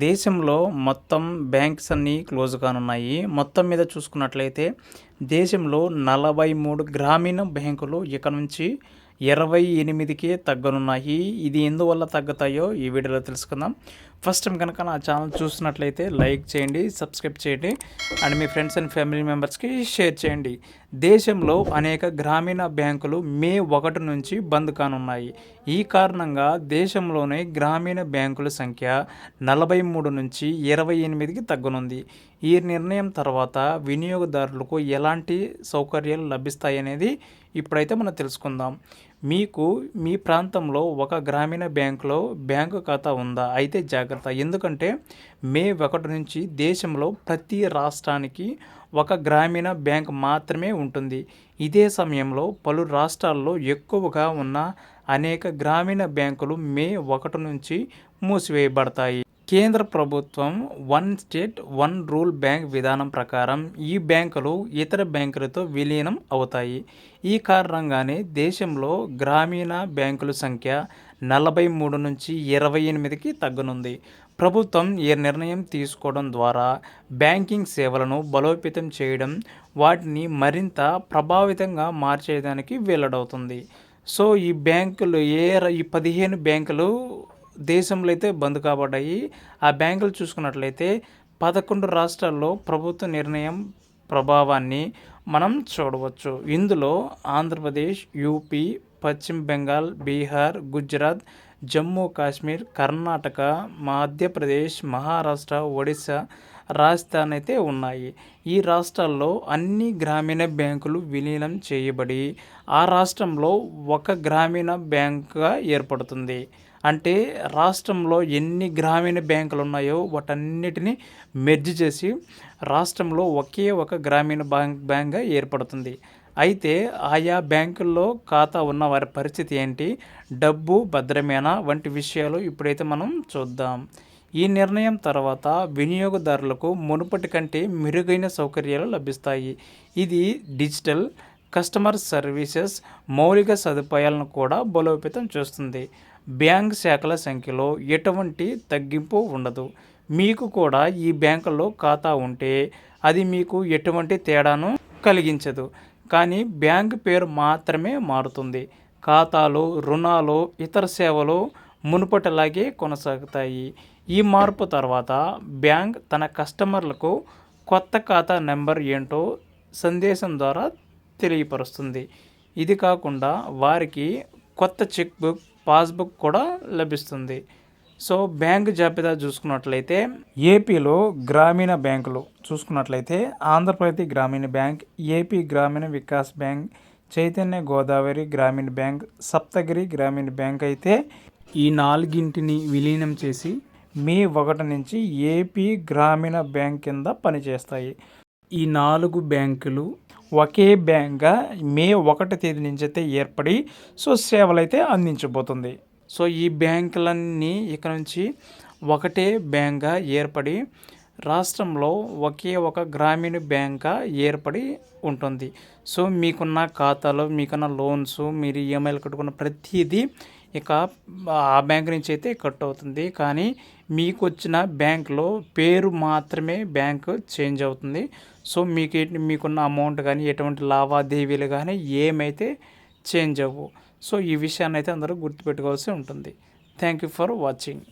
దేశంలో మొత్తం బ్యాంక్స్ అన్నీ క్లోజ్ కానున్నాయి. మొత్తం మీద చూసుకున్నట్లయితే దేశంలో 43 గ్రామీణ బ్యాంకులు ఇక నుంచి 28కే తగ్గనున్నాయి. ఇది ఎందువల్ల తగ్గుతాయో ఈ వీడియోలో తెలుసుకుందాం. ఫస్ట్ టైం కనుక నా ఛానల్ చూస్తున్నట్లయితే లైక్ చేయండి, సబ్స్క్రైబ్ చేయండి and me friends and family మెంబర్స్కి షేర్ చేయండి. దేశంలో అనేక గ్రామీణ బ్యాంకులు మే 1 నుంచి బంద్ కానున్నాయి. ఈ కారణంగా దేశంలోని గ్రామీణ బ్యాంకుల సంఖ్య 43 నుంచి 28కి తగ్గనుంది. ఈ నిర్ణయం తర్వాత వినియోగదారులకు ఎలాంటి సౌకర్యాలు లభిస్తాయనేది ఇప్పుడైతే మనం తెలుసుకుందాం. మీకు మీ ప్రాంతంలో ఒక గ్రామీణ బ్యాంకులో బ్యాంకు ఖాతా ఉందా? అయితే జాగ్రత్త. ఎందుకంటే మే 1 నుంచి దేశంలో ప్రతి రాష్ట్రానికి ఒక గ్రామీణ బ్యాంక్ మాత్రమే ఉంటుంది. ఇదే సమయంలో పలు రాష్ట్రాల్లో ఎక్కువగా ఉన్న అనేక గ్రామీణ బ్యాంకులు మే 1 నుంచి మూసివేయబడతాయి. కేంద్ర ప్రభుత్వం one state one rule bank విధానం ప్రకారం ఈ బ్యాంకులు ఇతర బ్యాంకులతో విలీనం అవుతాయి. ఈ కారణంగానే దేశంలో గ్రామీణ బ్యాంకుల సంఖ్య 43 నుంచి 28కి తగ్గనుంది. ప్రభుత్వం ఈ నిర్ణయం తీసుకోవడం ద్వారా బ్యాంకింగ్ సేవలను బలోపేతం చేయడం, వాటిని మరింత ప్రభావితంగా మార్చేయడానికి వీలవుతుంది. సో ఈ బ్యాంకులు ఈ 15 బ్యాంకులు దేశంలో అయితే బంద్ కాబడ్డాయి. ఆ బ్యాంకులు చూసుకున్నట్లయితే 11 రాష్ట్రాల్లో ప్రభుత్వ నిర్ణయం ప్రభావాన్ని మనం చూడవచ్చు. ఇందులో ఆంధ్రప్రదేశ్, యూపీ, పశ్చిమ బెంగాల్, బీహార్, గుజరాత్, జమ్మూ కాశ్మీర్, కర్ణాటక, మధ్యప్రదేశ్, మహారాష్ట్ర, ఒడిశా, రాజస్థాన్ అయితే ఉన్నాయి. ఈ రాష్ట్రాల్లో అన్ని గ్రామీణ బ్యాంకులు విలీనం చేయబడి ఆ రాష్ట్రంలో ఒక గ్రామీణ బ్యాంకుగా ఏర్పడుతుంది. అంటే రాష్ట్రంలో ఎన్ని గ్రామీణ బ్యాంకులు ఉన్నాయో వాటన్నిటిని మెర్జ్ చేసి రాష్ట్రంలో ఒకే ఒక గ్రామీణ బ్యాంక్గా ఏర్పడుతుంది. అయితే ఆయా బ్యాంకుల్లో ఖాతా ఉన్న వారి పరిస్థితి ఏంటి, డబ్బు భద్రమేనా వంటి విషయాలు ఇప్పుడైతే మనం చూద్దాం. ఈ నిర్ణయం తర్వాత వినియోగదారులకు మునుపటి కంటే మెరుగైన సౌకర్యాలు లభిస్తాయి. ఇది డిజిటల్ కస్టమర్ సర్వీసెస్ మౌలిక సదుపాయాలను కూడా బలోపేతం చేస్తుంది. బ్యాంక్ శాఖల సంఖ్యలో ఎటువంటి తగ్గింపు ఉండదు. మీకు కూడా ఈ బ్యాంకుల్లో ఖాతా ఉంటే అది మీకు ఎటువంటి తేడాను కలిగించదు. కానీ బ్యాంక్ పేరు మాత్రమే మారుతుంది. ఖాతాలు, రుణాలు, ఇతర సేవలు మునుపటిలాగే కొనసాగుతాయి. ఈ మార్పు తర్వాత బ్యాంక్ తన కస్టమర్లకు కొత్త ఖాతా నెంబర్ ఏంటో సందేశం ద్వారా తెలియపరుస్తుంది. ఇది కాకుండా వారికి కొత్త చెక్ బుక్, పాస్బుక్ కూడా లభిస్తుంది. సో బ్యాంకు జాబితా చూసుకున్నట్లయితే ఏపీలో గ్రామీణ బ్యాంకులు చూసుకున్నట్లయితే ఆంధ్రప్రదేశ్ గ్రామీణ బ్యాంక్, ఏపీ గ్రామీణ వికాస్ బ్యాంక్, చైతన్య గోదావరి గ్రామీణ బ్యాంక్, సప్తగిరి గ్రామీణ బ్యాంక్ అయితే ఈ 4ంటిని విలీనం చేసి మే 1 నుంచి ఏపీ గ్రామీణ బ్యాంక్ కింద పనిచేస్తాయి. ఈ 4 బ్యాంకులు ఒకే బ్యాంక్గా మే 1 తేదీ నుంచి అయితే ఏర్పడి సేవలు అయితే అందించబోతుంది. సో ఈ బ్యాంకులన్నీ ఇక నుంచి ఒకటే బ్యాంక్గా ఏర్పడి రాష్ట్రంలో ఒకే ఒక గ్రామీణ బ్యాంక్గా ఏర్పడి ఉంటుంది. సో మీకున్న ఖాతాలో మీకున్న లోన్స్, మీరు ఈఎంఐలు కట్టుకున్న ప్రతిదీ ఇక ఆ బ్యాంక్ నుంచి అయితే కట్ అవుతుంది. కానీ మీకు వచ్చిన బ్యాంక్లో పేరు మాత్రమే బ్యాంకు చేంజ్ అవుతుంది. సో మీకున్న అమౌంట్ కానీ ఎటువంటి లావాదేవీలు కానీ ఏమైతే చేంజ్ అవ్వవు. సో ఈ విషయాన్ని అయితే అందరూ గుర్తుపెట్టుకోవాల్సి ఉంటుంది. Thank you for watching.